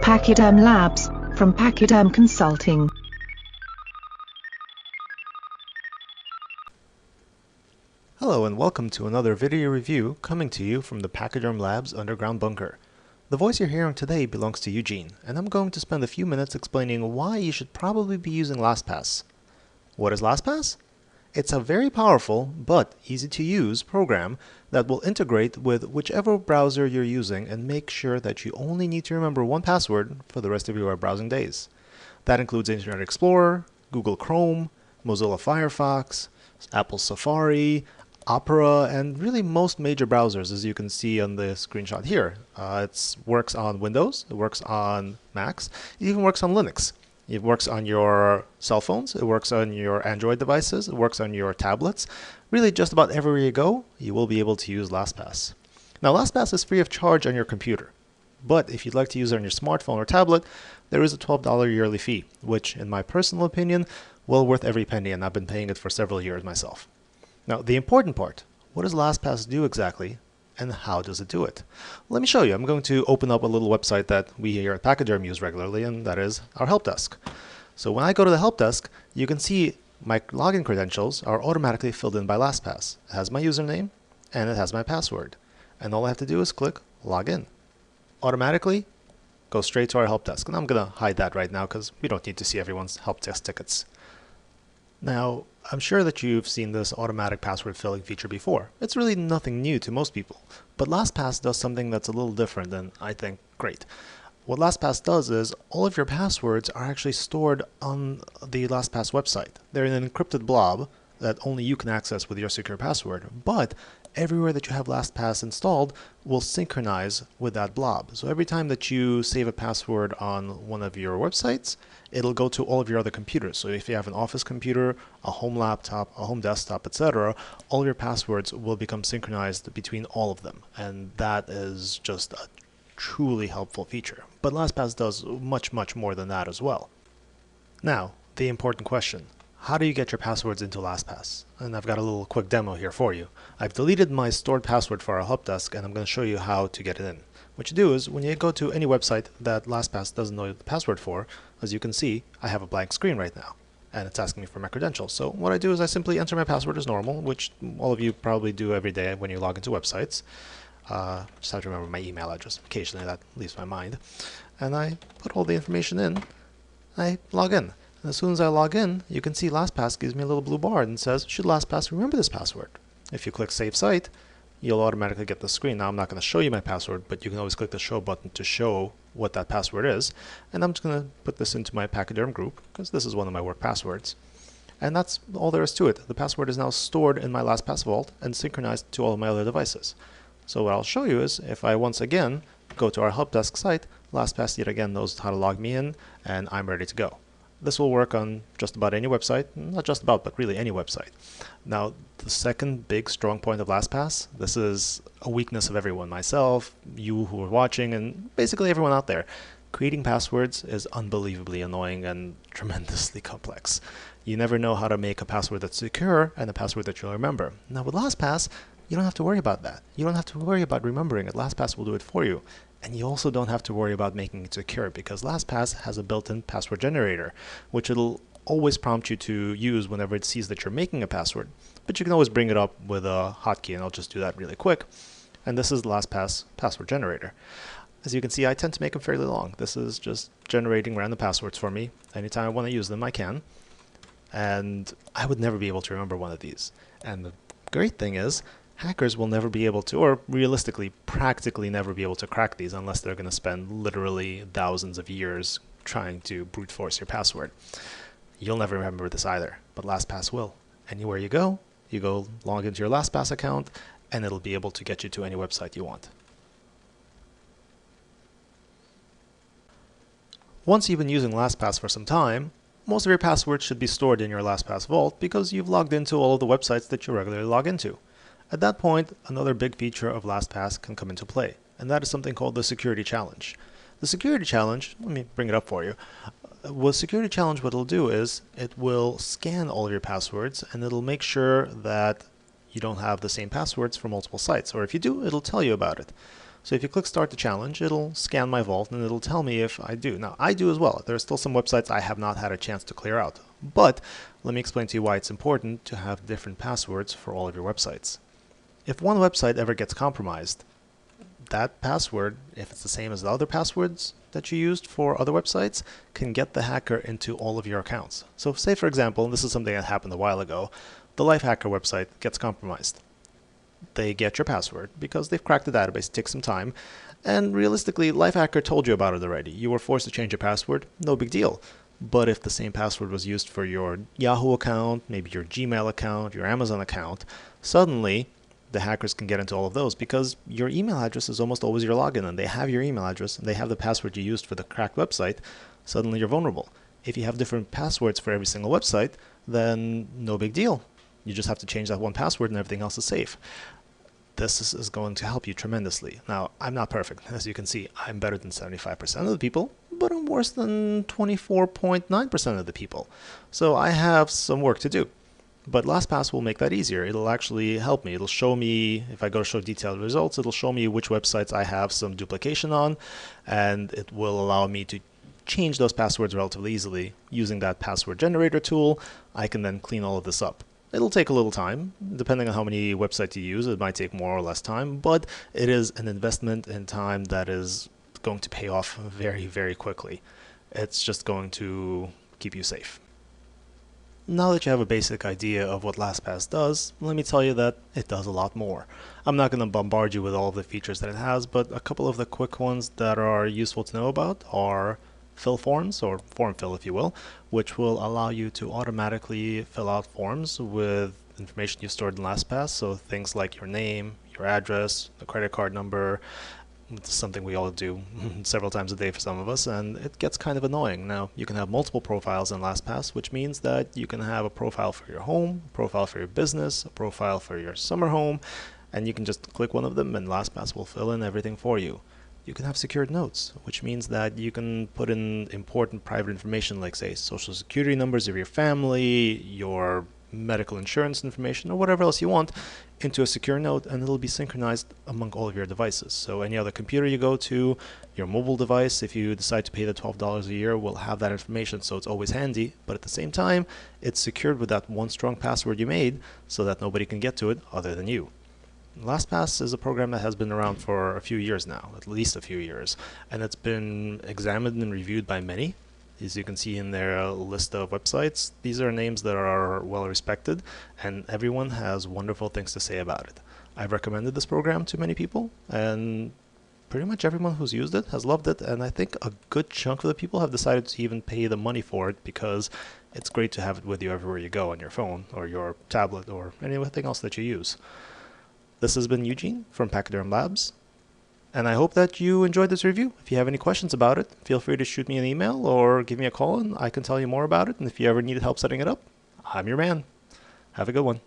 Pachyderm Labs, from Pachyderm Consulting. Hello and welcome to another video review coming to you from the Pachyderm Labs underground bunker. The voice you're hearing today belongs to Eugene, and I'm going to spend a few minutes explaining why you should probably be using LastPass. What is LastPass? It's a very powerful but easy to use program that will integrate with whichever browser you're using and make sure that you only need to remember one password for the rest of your web browsing days. That includes Internet Explorer, Google Chrome, Mozilla Firefox, Apple Safari, Opera, and really most major browsers, as you can see on the screenshot here. It works on Windows, it works on Macs, it even works on Linux. It works on your cell phones, it works on your Android devices, it works on your tablets. Really just about everywhere you go, you will be able to use LastPass. Now LastPass is free of charge on your computer, but if you'd like to use it on your smartphone or tablet, there is a $12 yearly fee, which in my personal opinion, well worth every penny, and I've been paying it for several years myself. Now the important part, what does LastPass do exactly? And how does it do it? Let me show you. I'm going to open up a little website that we here at Pachyderm use regularly, and that is our help desk. So when I go to the help desk, you can see my login credentials are automatically filled in by LastPass. It has my username and it has my password. And all I have to do is click login. Automatically go straight to our help desk. And I'm going to hide that right now because we don't need to see everyone's help desk tickets. Now, I'm sure that you've seen this automatic password filling feature before. It's really nothing new to most people, but LastPass does something that's a little different and I think great. What LastPass does is all of your passwords are actually stored on the LastPass website. They're in an encrypted blob that only you can access with your secure password, but everywhere that you have LastPass installed will synchronize with that blob. So every time that you save a password on one of your websites, it'll go to all of your other computers. So if you have an office computer, a home laptop, a home desktop, etc., all of your passwords will become synchronized between all of them. And that is just a truly helpful feature. But LastPass does much, much more than that as well. Now, the important question. How do you get your passwords into LastPass? And I've got a little quick demo here for you. I've deleted my stored password for our help desk, and I'm going to show you how to get it in. What you do is, when you go to any website that LastPass doesn't know the password for, as you can see, I have a blank screen right now, and it's asking me for my credentials. So what I do is I simply enter my password as normal, which all of you probably do every day when you log into websites. Just have to remember my email address. Occasionally that leaves my mind. And I put all the information in, I log in. And as soon as I log in, you can see LastPass gives me a little blue bar and says, should LastPass remember this password? If you click Save Site, you'll automatically get the screen. Now I'm not going to show you my password, but you can always click the Show button to show what that password is. And I'm just going to put this into my Pachyderm group, because this is one of my work passwords. And that's all there is to it. The password is now stored in my LastPass vault and synchronized to all of my other devices. So what I'll show you is, if I once again go to our help desk site, LastPass yet again knows how to log me in, and I'm ready to go. This will work on just about any website, not just about, but really any website. Now, the second big strong point of LastPass, this is a weakness of everyone, myself, you who are watching, and basically everyone out there. Creating passwords is unbelievably annoying and tremendously complex. You never know how to make a password that's secure and a password that you'll remember. Now with LastPass, you don't have to worry about that. You don't have to worry about remembering it. LastPass will do it for you. And you also don't have to worry about making it secure, because LastPass has a built-in password generator, which it'll always prompt you to use whenever it sees that you're making a password. But you can always bring it up with a hotkey, and I'll just do that really quick. And this is the LastPass password generator. As you can see, I tend to make them fairly long. This is just generating random passwords for me. Anytime I want to use them, I can. And I would never be able to remember one of these. And the great thing is, hackers will never be able to, or realistically, practically never be able to crack these unless they're going to spend literally thousands of years trying to brute force your password. You'll never remember this either, but LastPass will. Anywhere you go log into your LastPass account, and it'll be able to get you to any website you want. Once you've been using LastPass for some time, most of your passwords should be stored in your LastPass vault because you've logged into all of the websites that you regularly log into. At that point, another big feature of LastPass can come into play, and that is something called the Security Challenge. The Security Challenge, let me bring it up for you. With Security Challenge, what it'll do is it will scan all of your passwords, and it'll make sure that you don't have the same passwords for multiple sites, or if you do, it'll tell you about it. So if you click Start the Challenge, it'll scan my vault and it'll tell me if I do. Now, I do as well. There are still some websites I have not had a chance to clear out. But let me explain to you why it's important to have different passwords for all of your websites. If one website ever gets compromised, that password, if it's the same as the other passwords that you used for other websites, can get the hacker into all of your accounts. So say, for example, and this is something that happened a while ago, the Lifehacker website gets compromised. They get your password because they've cracked the database. It takes some time. And realistically, Lifehacker told you about it already. You were forced to change your password. No big deal. But if the same password was used for your Yahoo account, maybe your Gmail account, your Amazon account, suddenly the hackers can get into all of those because your email address is almost always your login, and they have your email address and they have the password you used for the cracked website. Suddenly you're vulnerable. If you have different passwords for every single website, then no big deal. You just have to change that one password and everything else is safe. This is going to help you tremendously. Now, I'm not perfect. As you can see, I'm better than 75% of the people, but I'm worse than 24.9% of the people. So I have some work to do. But LastPass will make that easier. It'll actually help me. It'll show me, if I go to show detailed results, it'll show me which websites I have some duplication on, and it will allow me to change those passwords relatively easily. Using that password generator tool, I can then clean all of this up. It'll take a little time, depending on how many websites you use. It might take more or less time, but it is an investment in time that is going to pay off very, very quickly. It's just going to keep you safe. Now that you have a basic idea of what LastPass does, let me tell you that it does a lot more. I'm not going to bombard you with all of the features that it has, but a couple of the quick ones that are useful to know about are fill forms, or form fill if you will, which will allow you to automatically fill out forms with information you stored in LastPass, so things like your name, your address, the credit card number. It's something we all do several times a day for some of us, and it gets kind of annoying. Now, you can have multiple profiles in LastPass, which means that you can have a profile for your home, a profile for your business, a profile for your summer home, and you can just click one of them and LastPass will fill in everything for you. You can have secured notes, which means that you can put in important private information like, say, social security numbers of your family, your medical insurance information, or whatever else you want, into a secure note, and it'll be synchronized among all of your devices. So any other computer you go to, your mobile device, if you decide to pay the $12 a year, will have that information, so it's always handy, but at the same time, it's secured with that one strong password you made so that nobody can get to it other than you. LastPass is a program that has been around for a few years now, at least a few years, and it's been examined and reviewed by many. As you can see in their list of websites, these are names that are well respected, and everyone has wonderful things to say about it. I've recommended this program to many people, and pretty much everyone who's used it has loved it, and I think a good chunk of the people have decided to even pay the money for it because it's great to have it with you everywhere you go on your phone or your tablet or anything else that you use. This has been Eugene from Pachyderm Labs, and I hope that you enjoyed this review. If you have any questions about it, feel free to shoot me an email or give me a call and I can tell you more about it. And if you ever need help setting it up, I'm your man. Have a good one.